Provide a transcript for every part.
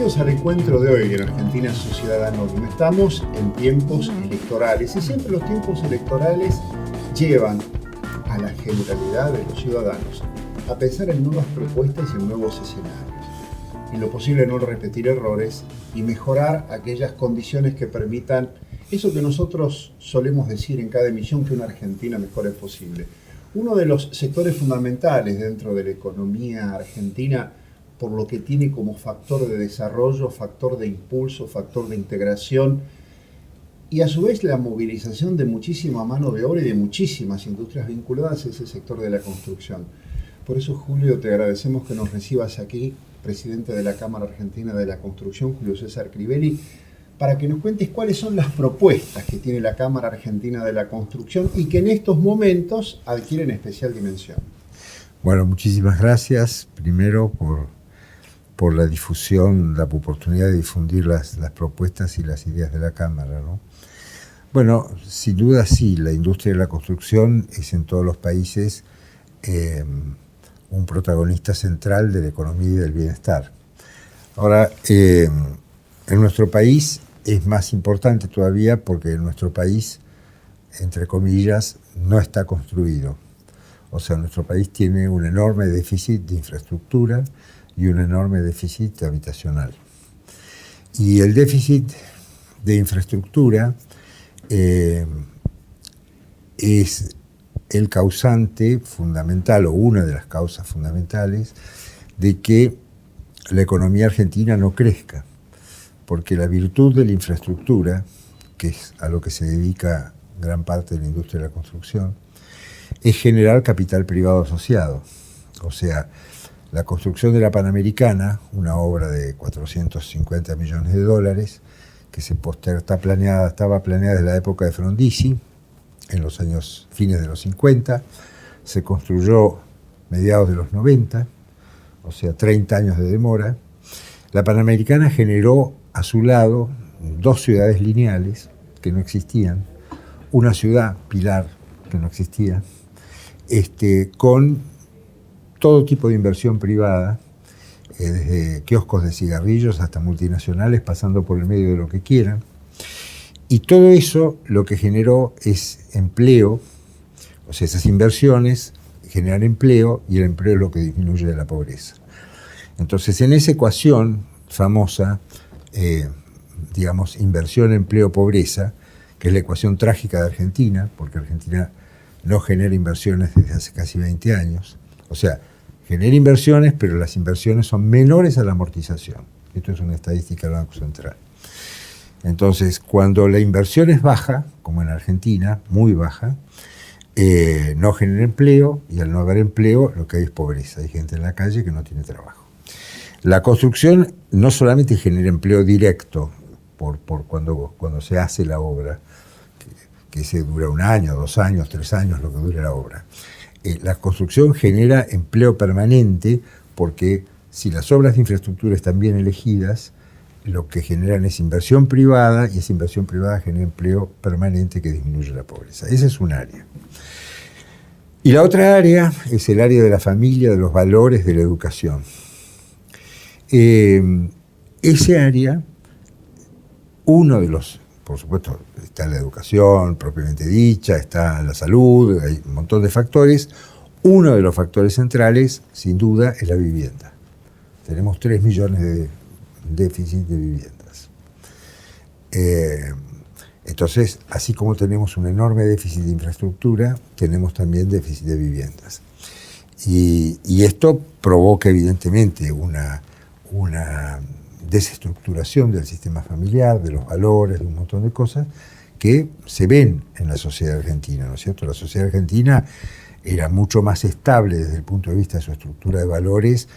Bienvenidos al encuentro de hoy en Argentina Sociedad Anónima. Estamos en tiempos electorales y siempre los tiempos electorales llevan a la generalidad de los ciudadanos a pensar en nuevas propuestas y en nuevos escenarios. En lo posible no repetir errores y mejorar aquellas condiciones que permitan eso que nosotros solemos decir en cada emisión, que una Argentina mejor es posible. Uno de los sectores fundamentales dentro de la economía argentina, por lo que tiene como factor de desarrollo, factor de impulso, factor de integración y a su vez la movilización de muchísima mano de obra y de muchísimas industrias vinculadas, es el sector de la construcción. Por eso, Julio, te agradecemos que nos recibas aquí, presidente de la Cámara Argentina de la Construcción, Julio César Crivelli, para que nos cuentes cuáles son las propuestas que tiene la Cámara Argentina de la Construcción y que en estos momentos adquieren especial dimensión. Bueno, muchísimas gracias, primero por la difusión, la oportunidad de difundir las propuestas y las ideas de la Cámara, ¿no? Bueno, sin duda sí, la industria de la construcción es en todos los países un protagonista central de la economía y del bienestar. Ahora, en nuestro país es más importante todavía porque en nuestro país, entre comillas, no está construido. O sea, nuestro país tiene un enorme déficit de infraestructura y un enorme déficit habitacional. Y el déficit de infraestructura es el causante fundamental, o una de las causas fundamentales, de que la economía argentina no crezca. Porque la virtud de la infraestructura, que es a lo que se dedica gran parte de la industria de la construcción, es generar capital privado asociado. O sea, la construcción de la Panamericana, una obra de 450 millones de dólares, que estaba planeada desde la época de Frondizi, en los fines de los 50, se construyó mediados de los 90, o sea, 30 años de demora. La Panamericana generó a su lado dos ciudades lineales que no existían, una ciudad, Pilar, que no existía, con todo tipo de inversión privada, desde kioscos de cigarrillos hasta multinacionales, pasando por el medio de lo que quieran. Y todo eso lo que generó es empleo, o sea, esas inversiones generan empleo y el empleo es lo que disminuye la pobreza. Entonces, en esa ecuación famosa, digamos, inversión, empleo, pobreza, que es la ecuación trágica de Argentina, porque Argentina no genera inversiones desde hace casi 20 años, o sea, genera inversiones, pero las inversiones son menores a la amortización. Esto es una estadística del Banco Central. Entonces, cuando la inversión es baja, como en Argentina, muy baja, no genera empleo, y al no haber empleo, lo que hay es pobreza. Hay gente en la calle que no tiene trabajo. La construcción no solamente genera empleo directo, por cuando se hace la obra, que se dura 1 año, 2 años, 3 años, lo que dure la obra. La construcción genera empleo permanente porque si las obras de infraestructura están bien elegidas, lo que generan es inversión privada y esa inversión privada genera empleo permanente que disminuye la pobreza. Esa es un área. Y la otra área es el área de la familia, de los valores, de la educación. Ese área, uno de los, por supuesto, está la educación propiamente dicha, está la salud, hay un montón de factores. Uno de los factores centrales, sin duda, es la vivienda. Tenemos 3 millones de déficit de viviendas. Entonces, así como tenemos un enorme déficit de infraestructura, tenemos también déficit de viviendas. Y esto provoca, evidentemente, una desestructuración del sistema familiar, de los valores, de un montón de cosas que se ven en la sociedad argentina, ¿no es cierto? La sociedad argentina era mucho más estable desde el punto de vista de su estructura de valores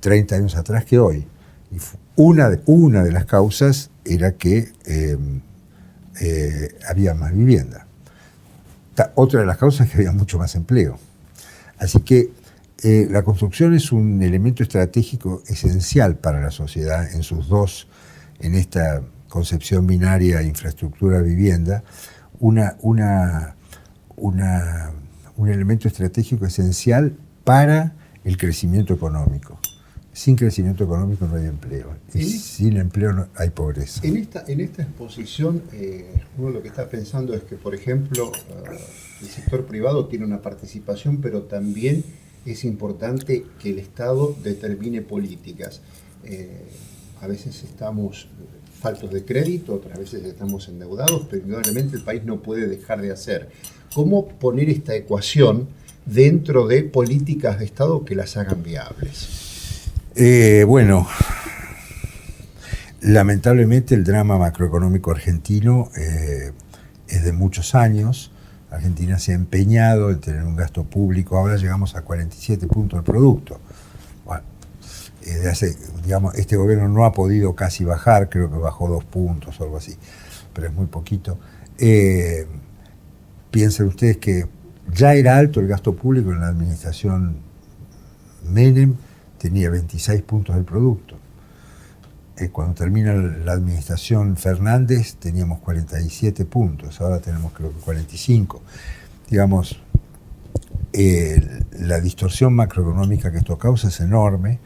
30 años atrás que hoy. Y una de las causas era que había más vivienda. Otra de las causas es que había mucho más empleo. Así que la construcción es un elemento estratégico esencial para la sociedad en esta concepción binaria infraestructura-vivienda, un elemento estratégico esencial para el crecimiento económico. sin crecimiento económico no hay empleo. Y sin empleo no hay pobreza. En esta exposición, uno lo que está pensando es que, por ejemplo, el sector privado tiene una participación, pero también es importante que el Estado determine políticas. A veces estamos faltos de crédito, otras veces estamos endeudados, pero indudablemente el país no puede dejar de hacer. ¿Cómo poner esta ecuación dentro de políticas de Estado que las hagan viables? Bueno, lamentablemente el drama macroeconómico argentino es de muchos años. Argentina se ha empeñado en tener un gasto público, ahora llegamos a 47 puntos del producto. Bueno, este gobierno no ha podido casi bajar, creo que bajó 2 puntos o algo así, pero es muy poquito. Piensen ustedes que ya era alto el gasto público en la administración Menem, tenía 26 puntos del producto. Cuando termina la administración Fernández teníamos 47 puntos, ahora tenemos creo que 45. Digamos, la distorsión macroeconómica que esto causa es enorme,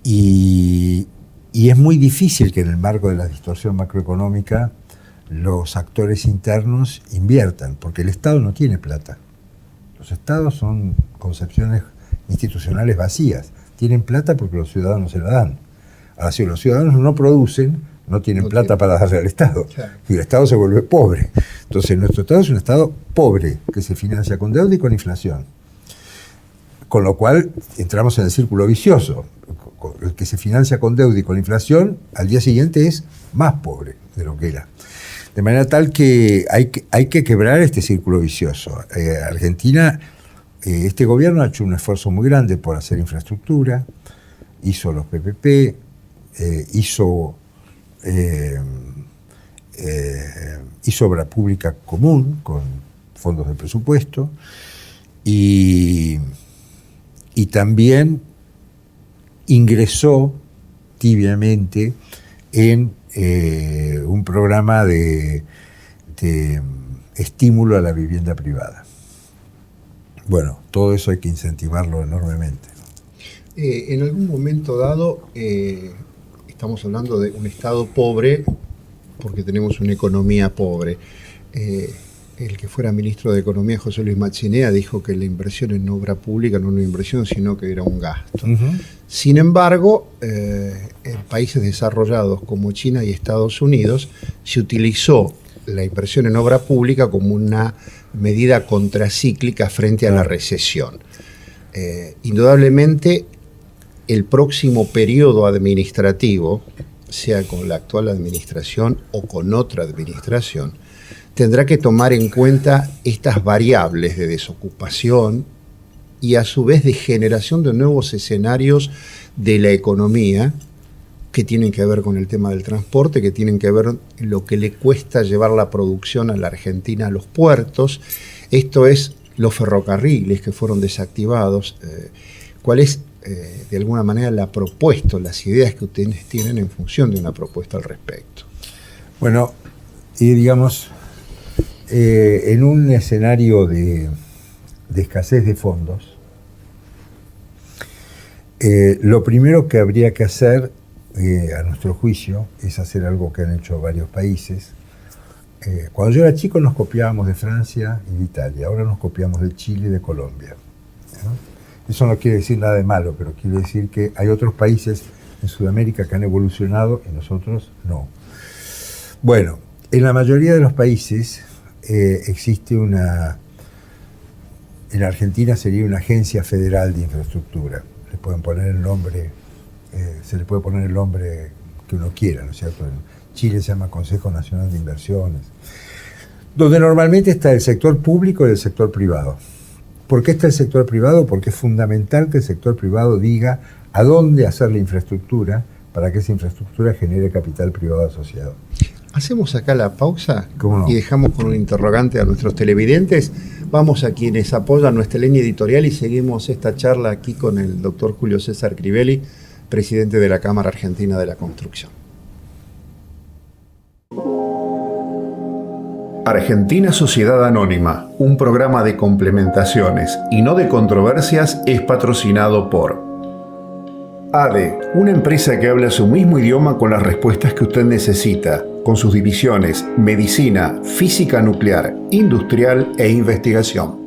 y es muy difícil que en el marco de la distorsión macroeconómica los actores internos inviertan, porque el Estado no tiene plata. Los estados son concepciones institucionales vacías. Tienen plata porque los ciudadanos se la dan. Ahora, si los ciudadanos no producen, no tienen plata para darle al Estado. Claro. Y el Estado se vuelve pobre. Entonces, nuestro Estado es un Estado pobre, que se financia con deuda y con inflación. Con lo cual, entramos en el círculo vicioso. El que se financia con deuda y con inflación, al día siguiente es más pobre de lo que era. De manera tal que hay que quebrar este círculo vicioso. Argentina, este gobierno ha hecho un esfuerzo muy grande por hacer infraestructura, hizo los PPP, hizo obra pública común con fondos de presupuesto y también ingresó tibiamente en un programa de estímulo a la vivienda privada. Bueno, todo eso hay que incentivarlo enormemente. En algún momento dado, estamos hablando de un Estado pobre porque tenemos una economía pobre. El que fuera ministro de Economía, José Luis Machinea, dijo que la inversión en obra pública no era una inversión, sino que era un gasto. Uh-huh. Sin embargo, en países desarrollados como China y Estados Unidos, se utilizó la inversión en obra pública como una medida contracíclica frente a la recesión. Indudablemente, el próximo periodo administrativo, sea con la actual administración o con otra administración, tendrá que tomar en cuenta estas variables de desocupación y a su vez de generación de nuevos escenarios de la economía que tienen que ver con el tema del transporte, que tienen que ver en lo que le cuesta llevar la producción a la Argentina a los puertos. Esto es los ferrocarriles que fueron desactivados. ¿Cuál es, de alguna manera, la propuesta, las ideas que ustedes tienen en función de una propuesta al respecto? Bueno, y digamos, en un escenario de escasez de fondos, lo primero que habría que hacer, a nuestro juicio, es hacer algo que han hecho varios países. Cuando yo era chico nos copiábamos de Francia y de Italia, ahora nos copiamos de Chile y de Colombia, ¿no? Eso no quiere decir nada de malo, pero quiere decir que hay otros países en Sudamérica que han evolucionado y nosotros no. Bueno, en la mayoría de los países existe en Argentina sería una agencia federal de infraestructura. Le pueden poner el nombre, se le puede poner el nombre que uno quiera, ¿no es cierto? En Chile se llama Consejo Nacional de Inversiones, donde normalmente está el sector público y el sector privado. ¿Por qué está el sector privado? Porque es fundamental que el sector privado diga a dónde hacer la infraestructura para que esa infraestructura genere capital privado asociado. Hacemos acá la pausa. ¿Cómo no? Y dejamos con un interrogante a nuestros televidentes. Vamos a quienes apoyan nuestra línea editorial y seguimos esta charla aquí con el doctor Julio César Crivelli, presidente de la Cámara Argentina de la Construcción. Argentina Sociedad Anónima, un programa de complementaciones y no de controversias, es patrocinado por ADE, una empresa que habla su mismo idioma con las respuestas que usted necesita, con sus divisiones Medicina, Física Nuclear, Industrial e Investigación.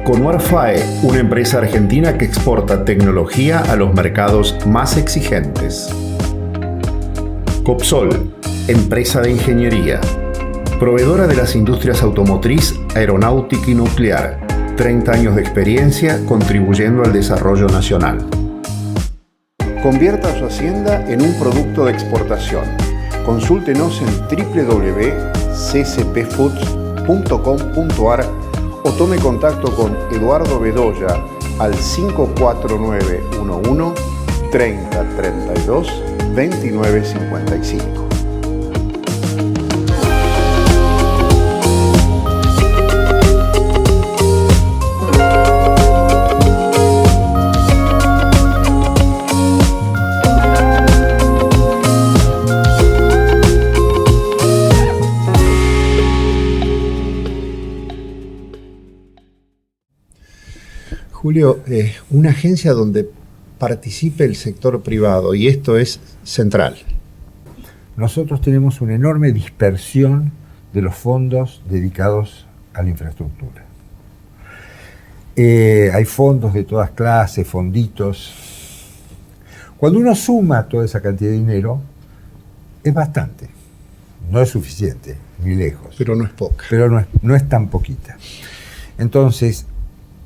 Conuar FAE, una empresa argentina que exporta tecnología a los mercados más exigentes. Copsol, empresa de ingeniería. Proveedora de las industrias automotriz, aeronáutica y nuclear. 30 años de experiencia contribuyendo al desarrollo nacional. Convierta su hacienda en un producto de exportación. Consúltenos en www.ccpfoods.com.ar o tome contacto con Eduardo Bedoya al 54911 3032 2955. Julio, una agencia donde participe el sector privado, y esto es central. Nosotros tenemos una enorme dispersión de los fondos dedicados a la infraestructura. Hay fondos de todas clases, fonditos. Cuando uno suma toda esa cantidad de dinero, es bastante. No es suficiente, ni lejos. Pero no es poca. Pero no es tan poquita. Entonces,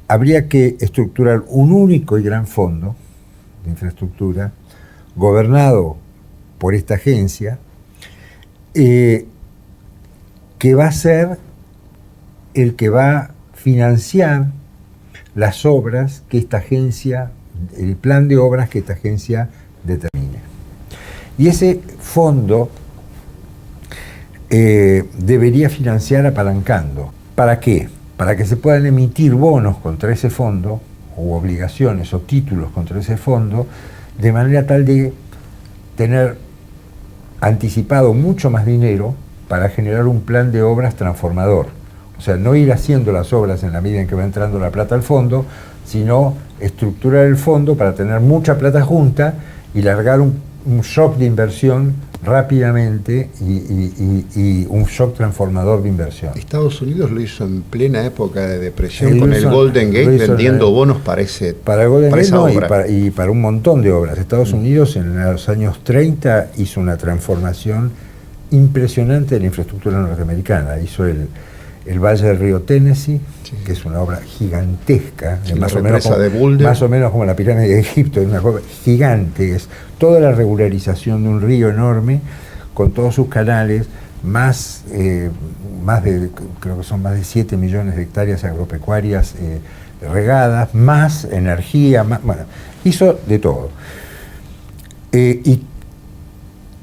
habría que estructurar un único y gran fondo de infraestructura, gobernado por esta agencia, que va a ser el que va a financiar las obras que esta agencia, el plan de obras que esta agencia determine. Y ese fondo debería financiar apalancando. ¿Para qué? Para que se puedan emitir bonos contra ese fondo, o obligaciones o títulos contra ese fondo, de manera tal de tener anticipado mucho más dinero para generar un plan de obras transformador. O sea, no ir haciendo las obras en la medida en que va entrando la plata al fondo, sino estructurar el fondo para tener mucha plata junta y largar un shock de inversión rápidamente y un shock transformador de inversión. Estados Unidos lo hizo en plena época de depresión con el Golden Gate, vendiendo bonos para el Golden Gate, no, y para un montón de obras. Estados Unidos en los años 30 hizo una transformación impresionante de la infraestructura norteamericana. Hizo el Valle del Río Tennessee, sí, que es una obra gigantesca, sí, más o menos como la pirámide de Egipto, es una cosa gigante, es toda la regularización de un río enorme, con todos sus canales, creo que son más de 7 millones de hectáreas agropecuarias regadas, más energía, bueno, hizo de todo. Y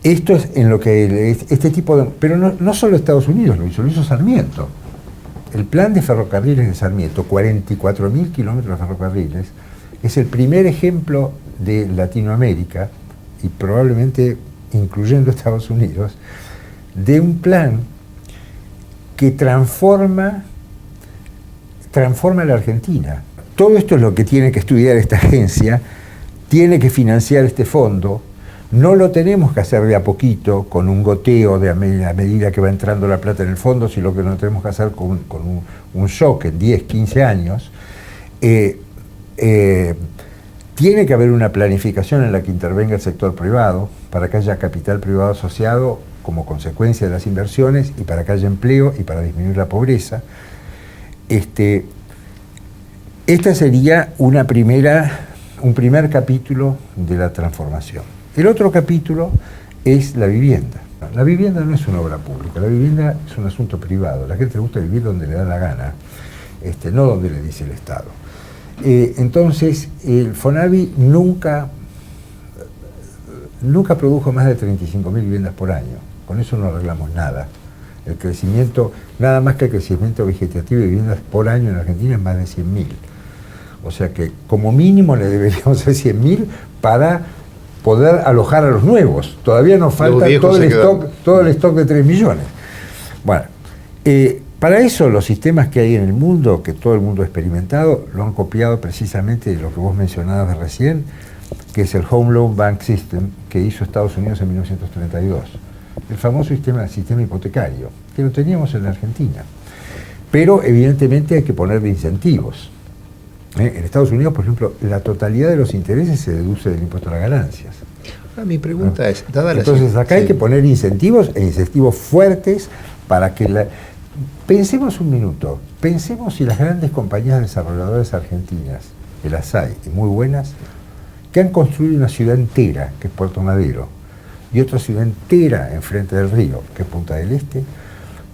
esto es en lo que este tipo de... Pero no solo Estados Unidos lo hizo Sarmiento. El plan de ferrocarriles de Sarmiento, 44.000 kilómetros de ferrocarriles, es el primer ejemplo de Latinoamérica, y probablemente incluyendo Estados Unidos, de un plan que transforma la Argentina. Todo esto es lo que tiene que estudiar esta agencia, tiene que financiar este fondo. No lo tenemos que hacer de a poquito, con un goteo a medida que va entrando la plata en el fondo, sino que lo tenemos que hacer con un shock en 10, 15 años. Tiene que haber una planificación en la que intervenga el sector privado, para que haya capital privado asociado como consecuencia de las inversiones, y para que haya empleo y para disminuir la pobreza. Esta sería un primer capítulo de la transformación. El otro capítulo es la vivienda. La vivienda no es una obra pública, la vivienda es un asunto privado. La gente le gusta vivir donde le da la gana, no donde le dice el Estado. Entonces, el FONAVI nunca produjo más de 35.000 viviendas por año. Con eso no arreglamos nada. El crecimiento, nada más que el crecimiento vegetativo de viviendas por año en Argentina es más de 100.000. O sea que como mínimo le deberíamos hacer 100.000 para poder alojar a los nuevos. Todavía nos falta todo el stock de 3 millones. Bueno, para eso los sistemas que hay en el mundo, que todo el mundo ha experimentado, lo han copiado precisamente de lo que vos mencionabas de recién, que es el Home Loan Bank System que hizo Estados Unidos en 1932. El famoso sistema hipotecario, que lo teníamos en la Argentina. Pero evidentemente hay que ponerle incentivos. En Estados Unidos, por ejemplo, la totalidad de los intereses se deduce del impuesto a las ganancias. Mi pregunta es, entonces acá hay que poner incentivos, e incentivos fuertes para que Pensemos un minuto, pensemos si las grandes compañías desarrolladoras argentinas, que las hay, y muy buenas, que han construido una ciudad entera, que es Puerto Madero, y otra ciudad entera enfrente del río, que es Punta del Este,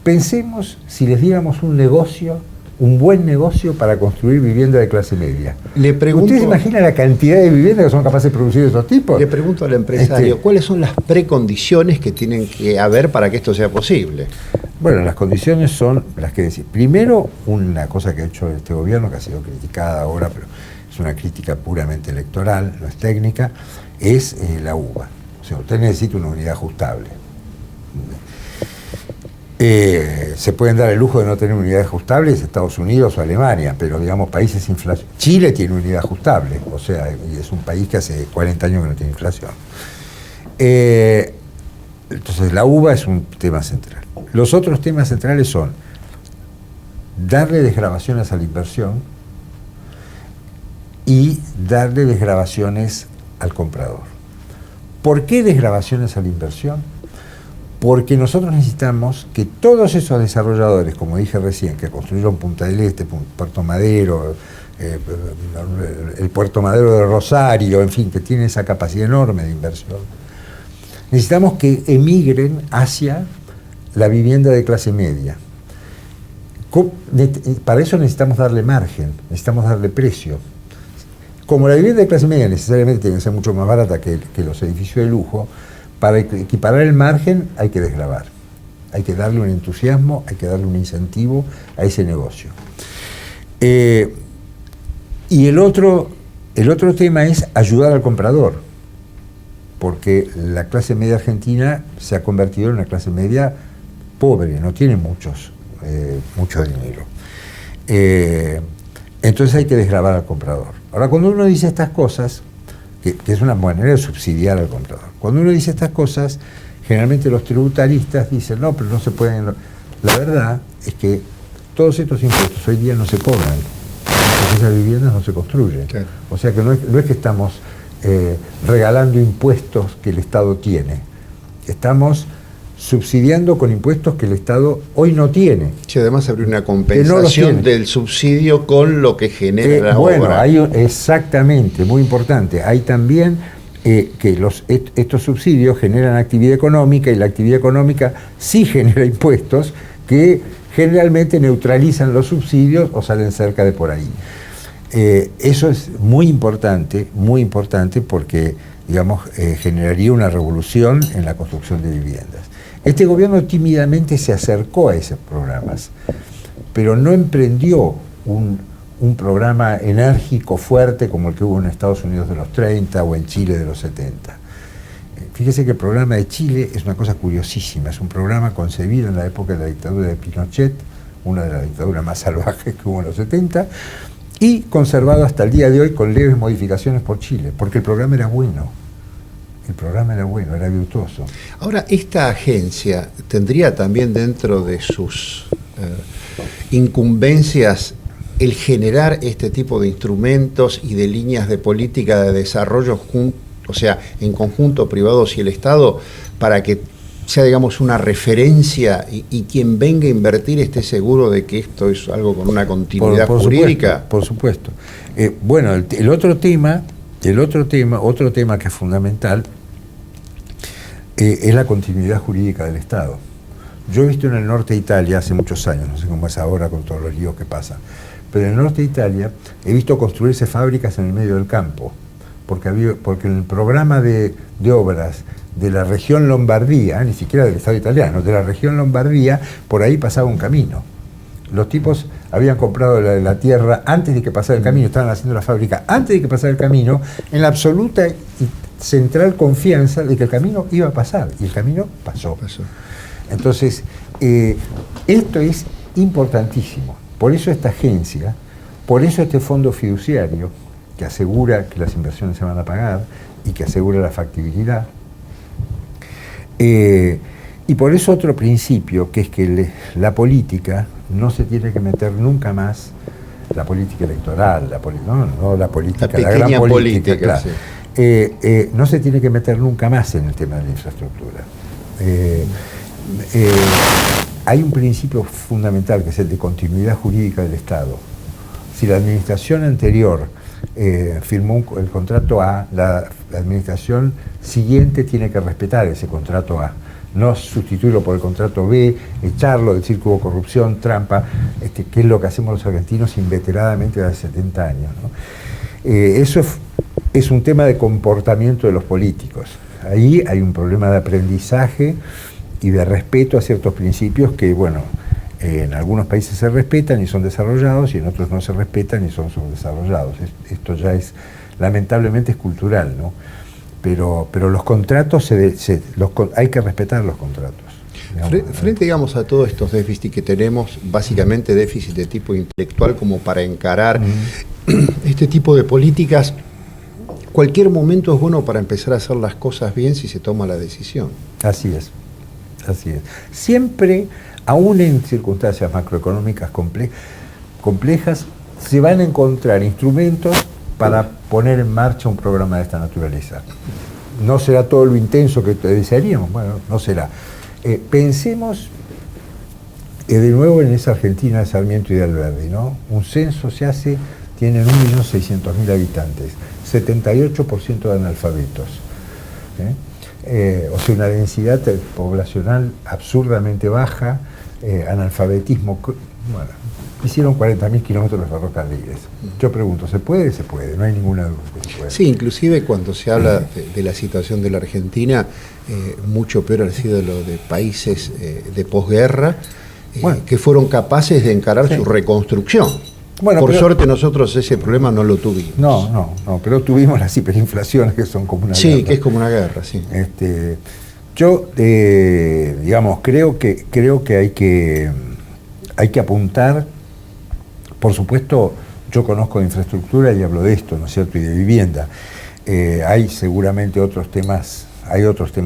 pensemos si les diéramos un negocio, un buen negocio para construir vivienda de clase media. ¿Ustedes se imaginan la cantidad de viviendas que son capaces de producir esos tipos? Le pregunto al empresario, ¿cuáles son las precondiciones que tienen que haber para que esto sea posible? Bueno, las condiciones son las que decir. Primero, una cosa que ha hecho este gobierno, que ha sido criticada ahora, pero es una crítica puramente electoral, no es técnica, es la UBA. O sea, usted necesita una unidad ajustable. Se pueden dar el lujo de no tener unidades ajustables Estados Unidos o Alemania, pero digamos países inflación. Chile tiene unidad ajustable, o sea, es un país que hace 40 años que no tiene inflación. Entonces la UBA es un tema central. Los otros temas centrales son darle desgravaciones a la inversión y darle desgravaciones al comprador. ¿Por qué desgravaciones a la inversión? Porque nosotros necesitamos que todos esos desarrolladores, como dije recién, que construyeron Punta del Este, Puerto Madero, el Puerto Madero de Rosario, en fin, que tienen esa capacidad enorme de inversión, necesitamos que emigren hacia la vivienda de clase media. Para eso necesitamos darle margen, necesitamos darle precio. Como la vivienda de clase media necesariamente tiene que ser mucho más barata que los edificios de lujo, para equiparar el margen hay que desgravar. Hay que darle un entusiasmo, hay que darle un incentivo a ese negocio. Y el otro tema es ayudar al comprador, porque la clase media argentina se ha convertido en una clase media pobre, no tiene mucho dinero. Entonces hay que desgravar al comprador. Ahora, cuando uno dice estas cosas, que es una manera de subsidiar al comprador, cuando uno dice estas cosas, generalmente los tributaristas dicen, no, pero no se pueden... La verdad es que todos estos impuestos hoy día no se cobran, porque esas viviendas no se construyen. Claro. O sea que no es que estamos regalando impuestos que el Estado tiene, estamos subsidiando con impuestos que el Estado hoy no tiene. Sí, además habría una compensación del subsidio con lo que genera la obra. Bueno, exactamente, muy importante. Hay también que estos subsidios generan actividad económica, y la actividad económica sí genera impuestos que generalmente neutralizan los subsidios o salen cerca de por ahí. Eso es muy importante porque, digamos, generaría una revolución en la construcción de viviendas. Este gobierno tímidamente se acercó a esos programas, pero no emprendió un programa enérgico, fuerte, como el que hubo en Estados Unidos de los 30 o en Chile de los 70. Fíjese que el programa de Chile es una cosa curiosísima, es un programa concebido en la época de la dictadura de Pinochet, una de las dictaduras más salvajes que hubo en los 70, y conservado hasta el día de hoy con leves modificaciones por Chile, porque el programa era bueno. El programa era bueno, era virtuoso. Ahora, esta agencia tendría también dentro de sus incumbencias el generar este tipo de instrumentos y de líneas de política de desarrollo, o sea, en conjunto privados y el Estado, para que sea, digamos, una referencia y quien venga a invertir esté seguro de que esto es algo con una continuidad jurídica. Por supuesto. Bueno, otro tema que es fundamental es la continuidad jurídica del Estado. Yo he visto en el norte de Italia hace muchos años, no sé cómo es ahora con todos los líos que pasan, pero en el norte de Italia he visto construirse fábricas en el medio del campo, porque en el programa de obras de la región Lombardía, ni siquiera del Estado italiano, de la región Lombardía, por ahí pasaba un camino. Los tipos habían comprado la tierra antes de que pasara el camino, estaban haciendo la fábrica antes de que pasara el camino, en la absoluta y central confianza de que el camino iba a pasar, y el camino pasó. Entonces, Esto es importantísimo. Por eso esta agencia, por eso este fondo fiduciario, que asegura que las inversiones se van a pagar y que asegura la factibilidad. Y por eso otro principio, que es que la política no se tiene que meter nunca más, la política electoral, no la política, la gran política, claro. Sí. No se tiene que meter nunca más en el tema de la infraestructura. Hay un principio fundamental que es el de continuidad jurídica del Estado. Si la administración anterior firmó el contrato A, la administración siguiente tiene que respetar ese contrato A, no sustituirlo por el contrato B, echarlo, decir que hubo corrupción, trampa, que es lo que hacemos los argentinos inveteradamente desde 70 años, ¿no? Eso es un tema de comportamiento de los políticos. Ahí hay un problema de aprendizaje y de respeto a ciertos principios que, bueno, en algunos países se respetan y son desarrollados y en otros no se respetan y son subdesarrollados. Esto ya es, lamentablemente, es cultural, ¿no? Pero los contratos, hay que respetar los contratos. Frente, digamos, a todos estos déficits que tenemos, básicamente déficit de tipo intelectual, como para encarar este tipo de políticas, cualquier momento es bueno para empezar a hacer las cosas bien si se toma la decisión. Así es, así es. Siempre, aún en circunstancias macroeconómicas complejas, se van a encontrar instrumentos para poner en marcha un programa de esta naturaleza. No será todo lo intenso que desearíamos, bueno, no será. Pensemos de nuevo en esa Argentina de Sarmiento y de Alberdi, ¿no? Un censo se hace, tienen 1.600.000 habitantes, 78% de analfabetos. O sea, una densidad poblacional absurdamente baja, analfabetismo, bueno, hicieron 40.000 kilómetros de ferrocarriles. Yo pregunto, ¿se puede? Se puede, no hay ninguna duda que se puede. Sí, inclusive cuando se habla de la situación de la Argentina, mucho peor ha sido lo de países de posguerra, que fueron capaces de encarar su reconstrucción. Bueno, por suerte nosotros ese problema no lo tuvimos. No, pero tuvimos las hiperinflaciones que son como una guerra. Sí, que es como una guerra, sí. Yo, digamos, creo que hay que apuntar. Por supuesto, yo conozco de infraestructura y hablo de esto, ¿no es cierto?, y de vivienda. Hay seguramente otros temas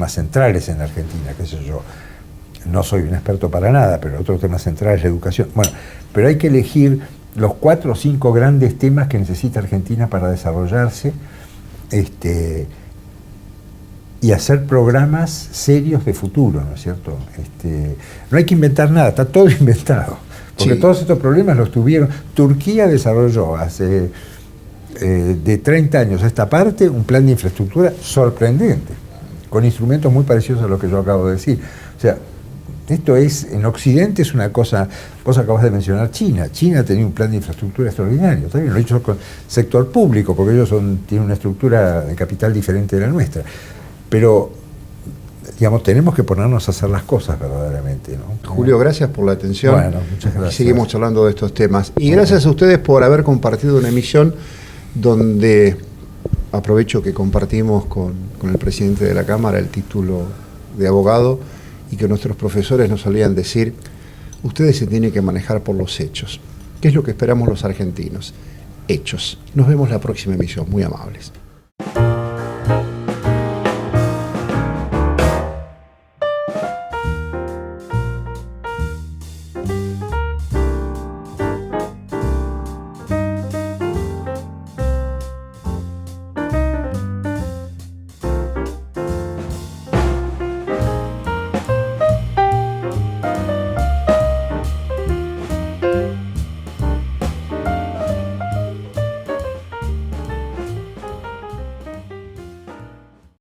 centrales en la Argentina, qué sé yo. No soy un experto para nada, pero otros temas centrales, la educación. Bueno, pero hay que elegir los 4 o 5 grandes temas que necesita Argentina para desarrollarse y hacer programas serios de futuro, ¿no es cierto? No hay que inventar nada, está todo inventado. Porque todos estos problemas los tuvieron. Turquía desarrolló hace de 30 años a esta parte un plan de infraestructura sorprendente, con instrumentos muy parecidos a lo que yo acabo de decir. O sea, esto es, en Occidente es una cosa, vos acabas de mencionar China. China tenía un plan de infraestructura extraordinario, también lo he hecho con sector público, porque ellos tienen una estructura de capital diferente de la nuestra. Pero, digamos, tenemos que ponernos a hacer las cosas verdaderamente, ¿no? Julio, gracias por la atención. Bueno, muchas gracias. Seguimos charlando de estos temas. Y gracias a ustedes por haber compartido una emisión donde aprovecho que compartimos con el presidente de la Cámara el título de abogado y que nuestros profesores nos solían decir, ustedes se tienen que manejar por los hechos. ¿Qué es lo que esperamos los argentinos? Hechos. Nos vemos la próxima emisión. Muy amables.